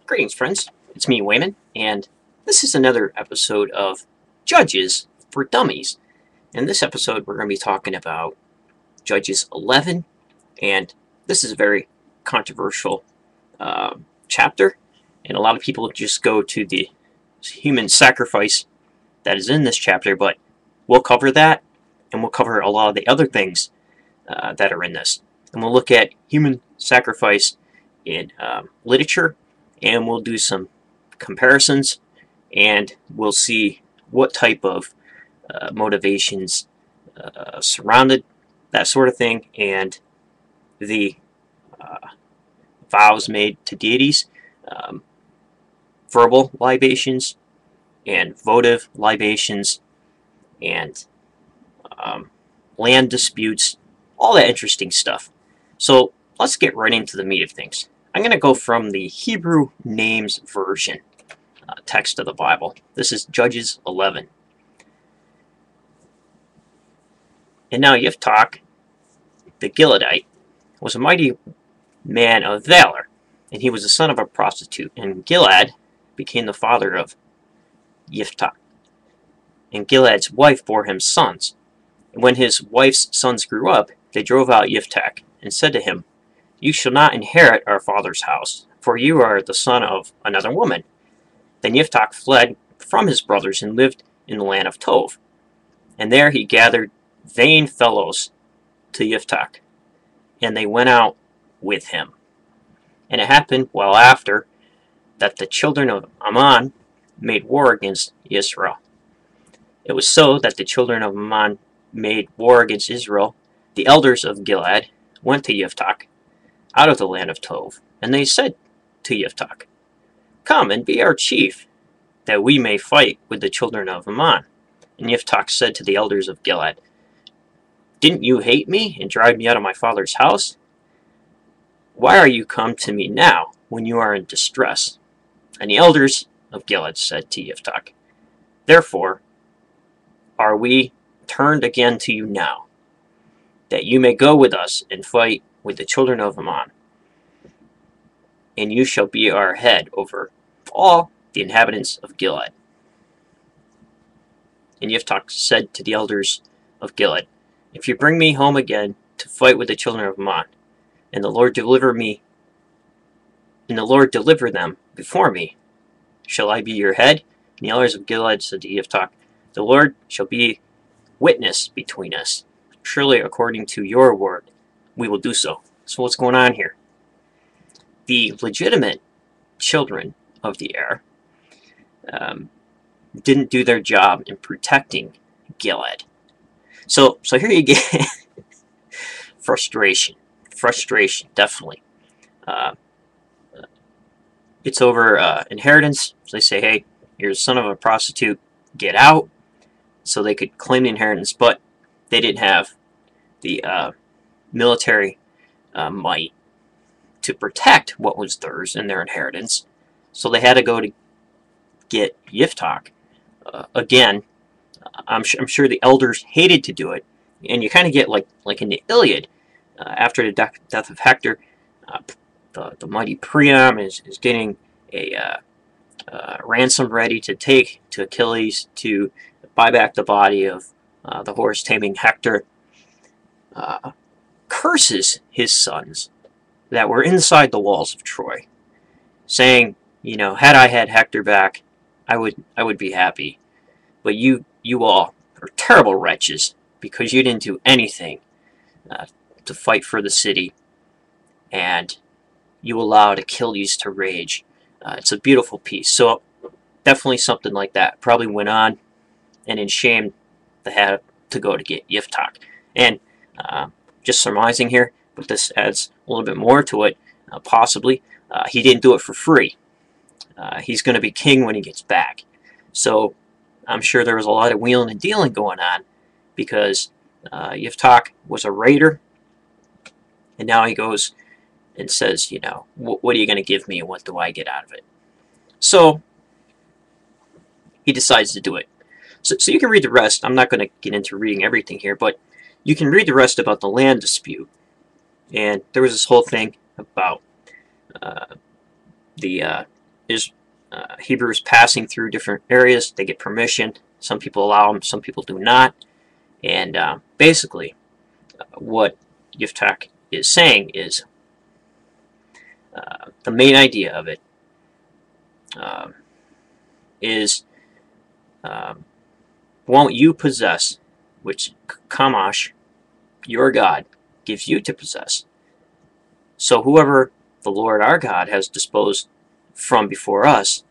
Greetings, friends. It's me, Wayman, and this is another episode of Judges for Dummies. In this episode, we're going to be talking about Judges 11, and this is a very controversial chapter, and a lot of people just go to the human sacrifice that is in this chapter, but we'll cover that, and we'll cover a lot of the other things that are in this. And we'll look at human sacrifice in literature, and we'll do some comparisons, and we'll see what type of motivations surrounded that sort of thing, and the vows made to deities, verbal libations, and votive libations, and land disputes, all that interesting stuff. So let's get right into the meat of things. I'm going to go from the Hebrew Names Version text of the Bible. This is Judges 11. And now Yiftach, the Gileadite, was a mighty man of valor, and he was the son of a prostitute. And Gilead became the father of Yiftach. And Gilead's wife bore him sons. And when his wife's sons grew up, they drove out Yiftach and said to him, "You shall not inherit our father's house, for you are the son of another woman." Then Yiftach fled from his brothers and lived in the land of Tov. And there he gathered vain fellows to Yiftach, and they went out with him. And it happened well after that the children of Ammon made war against Israel. It was so that the children of Ammon made war against Israel. The elders of Gilead went to Yiftach out of the land of Tov, and they said to Yiftach, "Come and be our chief, that we may fight with the children of Ammon." And Yiftach said to the elders of Gilead, "Didn't you hate me and drive me out of my father's house? Why are you come to me now, when you are in distress?" And the elders of Gilead said to Yiftach, "Therefore are we turned again to you now, that you may go with us and fight with the children of Ammon, and you shall be our head over all the inhabitants of Gilead." And Yiftach said to the elders of Gilead, "If you bring me home again to fight with the children of Ammon, and the Lord deliver them before me, shall I be your head?" And the elders of Gilead said to Yiftach, "The Lord shall be witness between us. Surely according to your word, we will do so." So what's going on here? The legitimate children of the heir didn't do their job in protecting Gilead. So here you get frustration, definitely. It's over inheritance. So they say, "Hey, you're the son of a prostitute, get out," so they could claim the inheritance, but they didn't have the military might to protect what was theirs in their inheritance, so they had to go to get Yiftach. Again, I'm sure the elders hated to do it, and you kind of get like in the Iliad, after the death of Hector, the mighty Priam is getting a ransom ready to take to Achilles to buy back the body of the horse taming Hector. Curses his sons that were inside the walls of Troy, saying, "Had I had Hector back, I would be happy. But you all are terrible wretches, because you didn't do anything to fight for the city, and you allowed Achilles to rage." It's a beautiful piece. So definitely something like that probably went on, and in shame they had to go to get Yiftach. And just surmising here, but this adds a little bit more to it, possibly. He didn't do it for free. He's going to be king when he gets back. So I'm sure there was a lot of wheeling and dealing going on, because Yiftach was a raider, and now he goes and says, what are you going to give me, and what do I get out of it? So he decides to do it. So you can read the rest. I'm not going to get into reading everything here, but you can read the rest about the land dispute. And there was this whole thing about the is Hebrews passing through different areas. They get permission. Some people allow them, some people do not. And basically, what Yiftach is saying is the main idea of it is won't you possess, which Kamash, your God, gives you to possess. So whoever the Lord our God has disposed from before us,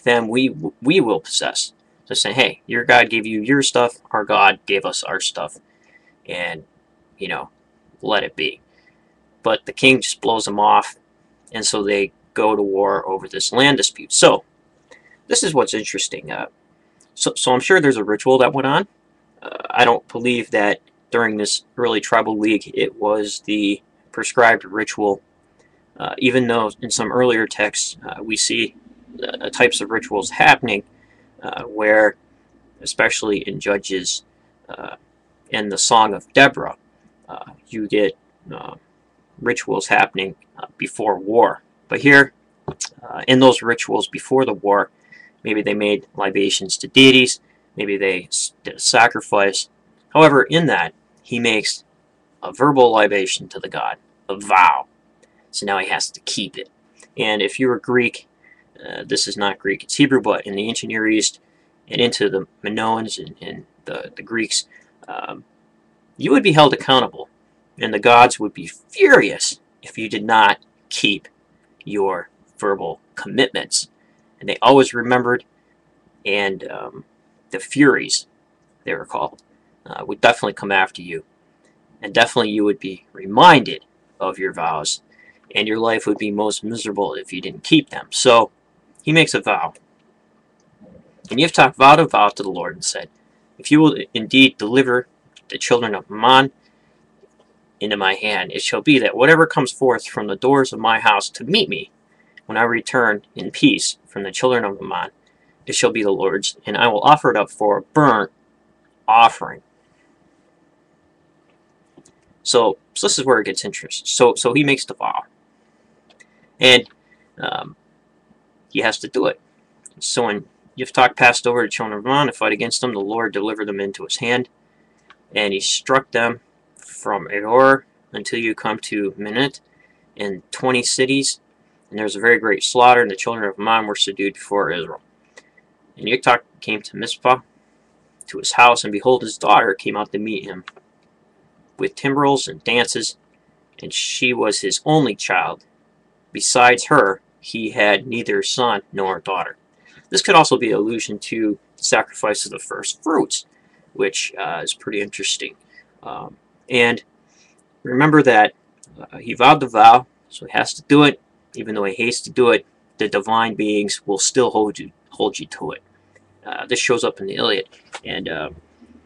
then we will possess. So saying, hey, your God gave you your stuff, our God gave us our stuff, and, you know, let it be. But the king just blows them off, and so they go to war over this land dispute. So this is what's interesting. So I'm sure there's a ritual that went on. I don't believe that during this early tribal league it was the prescribed ritual, even though in some earlier texts we see types of rituals happening where, especially in Judges and the Song of Deborah, you get rituals happening before war. But here, in those rituals before the war, maybe they made libations to deities, maybe they did a sacrifice. However, in that, he makes a verbal libation to the god, a vow. So now he has to keep it. And if you were Greek, this is not Greek, it's Hebrew, but in the ancient Near East and into the Minoans and the Greeks, you would be held accountable. And the gods would be furious if you did not keep your verbal commitments. And they always remembered, and the Furies, they were called, would definitely come after you. And definitely you would be reminded of your vows, and your life would be most miserable if you didn't keep them. So he makes a vow. And Yiftach vowed a vow to the Lord and said, if you will indeed deliver the children of Ammon into my hand, it shall be that whatever comes forth from the doors of my house to meet me, when I return in peace from the children of Ammon, it shall be the Lord's, and I will offer it up for a burnt offering. So this is where it gets interesting. So he makes the vow, and he has to do it. So when Yiftach passed over the children of Ammon to fight against them, the Lord delivered them into his hand, and he struck them from Aor until you come to Minit, and 20 cities, and there was a very great slaughter, and the children of Ammon were subdued before Israel. And Yiftach came to Mizpah, to his house, and behold, his daughter came out to meet him with timbrels and dances, and she was his only child. Besides her, he had neither son nor daughter. This could also be an allusion to the sacrifice of the first fruits, which is pretty interesting. And remember that he vowed the vow, so he has to do it. Even though he hates to do it, the divine beings will still hold you to it. This shows up in the Iliad, and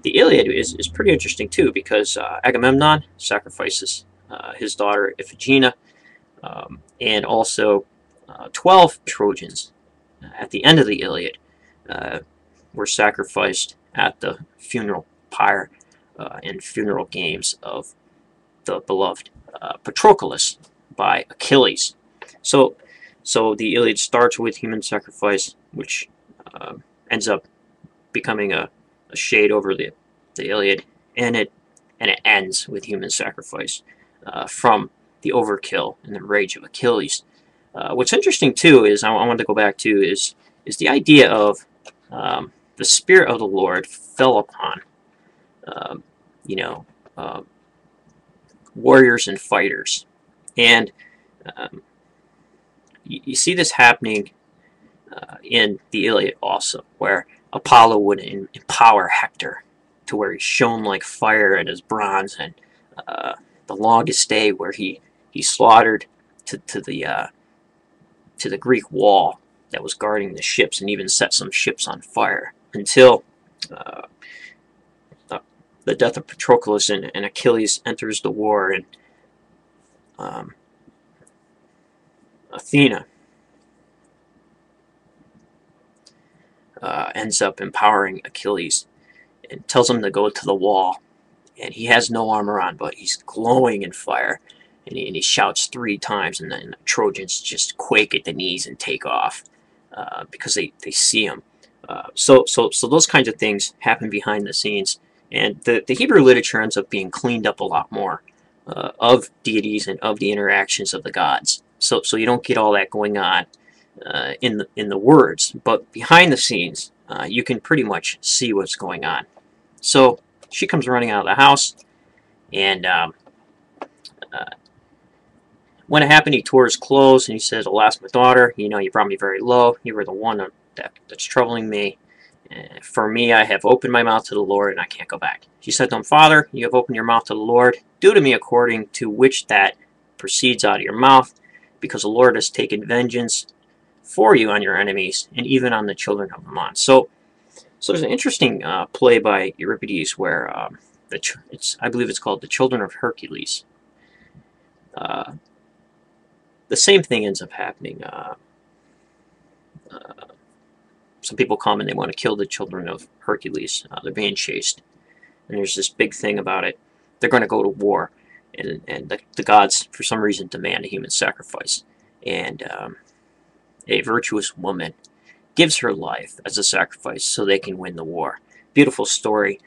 the Iliad is pretty interesting too, because Agamemnon sacrifices his daughter Iphigenia, and also 12 Trojans at the end of the Iliad were sacrificed at the funeral pyre and funeral games of the beloved Patroclus by Achilles. So the Iliad starts with human sacrifice, which ends up becoming a shade over the Iliad, and it ends with human sacrifice from the overkill and the rage of Achilles. What's interesting too is I want to go back to is the idea of the spirit of the Lord fell upon warriors and fighters, and you see this happening in the Iliad also, where Apollo would empower Hector to where he shone like fire in his bronze, and the longest day where he slaughtered to the Greek wall that was guarding the ships, and even set some ships on fire until the death of Patroclus, and Achilles enters the war, and Athena ends up empowering Achilles and tells him to go to the wall, and he has no armor on, but he's glowing in fire, and he shouts 3 times, and then the Trojans just quake at the knees and take off because they see him. So those kinds of things happen behind the scenes, and the Hebrew literature ends up being cleaned up a lot more of deities and of the interactions of the gods. So you don't get all that going on in the words, but behind the scenes, you can pretty much see what's going on. So she comes running out of the house, and when it happened, he tore his clothes, and he says, "Alas, my daughter, you brought me very low. You were the one that's troubling me. For me, I have opened my mouth to the Lord, and I can't go back." She said to him, "Father, you have opened your mouth to the Lord. Do to me according to which that proceeds out of your mouth, because the Lord has taken vengeance for you on your enemies, and even on the children of Ammon." So there's an interesting play by Euripides where I believe it's called The Children of Hercules. The same thing ends up happening. Some people come and they want to kill the children of Hercules. They're being chased, and there's this big thing about it. They're going to go to war, and the gods, for some reason, demand a human sacrifice. And a virtuous woman gives her life as a sacrifice so they can win the war. Beautiful story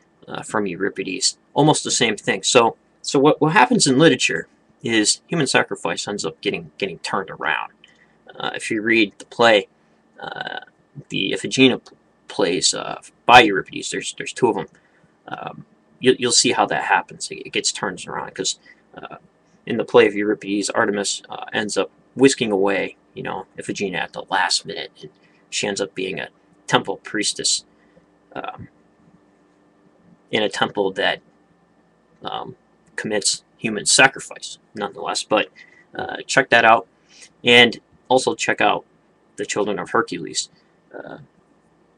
from Euripides. Almost the same thing. So what happens in literature is human sacrifice ends up getting turned around. If you read the play, the Iphigenia plays by Euripides, there's 2 of them. You'll see how that happens. It gets turned around because in the play of Euripides, Artemis ends up whisking away, Iphigenia at the last minute, and she ends up being a temple priestess in a temple that commits human sacrifice, nonetheless. But check that out, and also check out The Children of Hercules.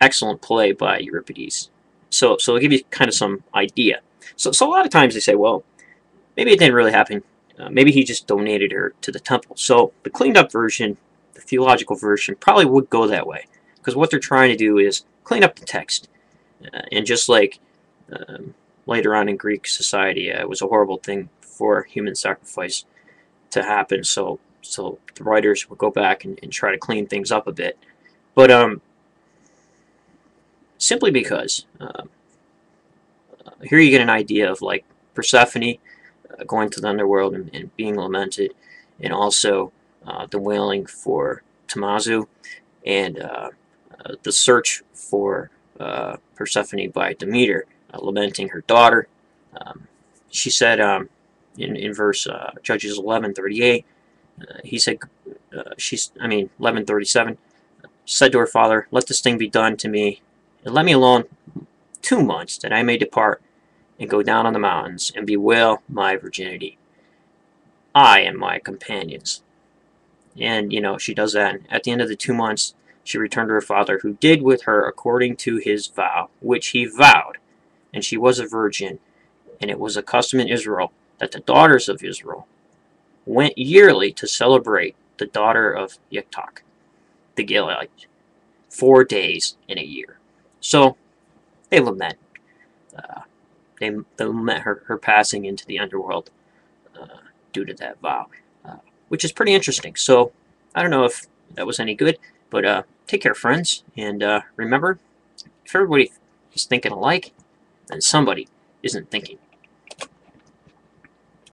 Excellent play by Euripides. So I'll give you kind of some idea. So a lot of times they say, well, maybe it didn't really happen. Maybe he just donated her to the temple. So the cleaned up version, the theological version, probably would go that way, because what they're trying to do is clean up the text. And just like later on in Greek society, it was a horrible thing for human sacrifice to happen. So the writers would go back and try to clean things up a bit. But simply because here you get an idea of like Persephone going to the underworld and being lamented, and also the wailing for Tamazu, and the search for Persephone by Demeter, lamenting her daughter. She said in verse Judges 11:38, he said, 11:37, said to her father, "Let this thing be done to me, and let me alone 2 months, that I may depart and go down on the mountains and bewail my virginity, I and my companions." And she does that. And at the end of the 2 months, she returned to her father, who did with her according to his vow, which he vowed. And she was a virgin, and it was a custom in Israel that the daughters of Israel went yearly to celebrate the daughter of Yitzhak, the Gileadite, 4 days in a year. So they lament. They lament her passing into the underworld due to that vow, which is pretty interesting. So I don't know if that was any good, but take care, friends, and remember, if everybody is thinking alike, then somebody isn't thinking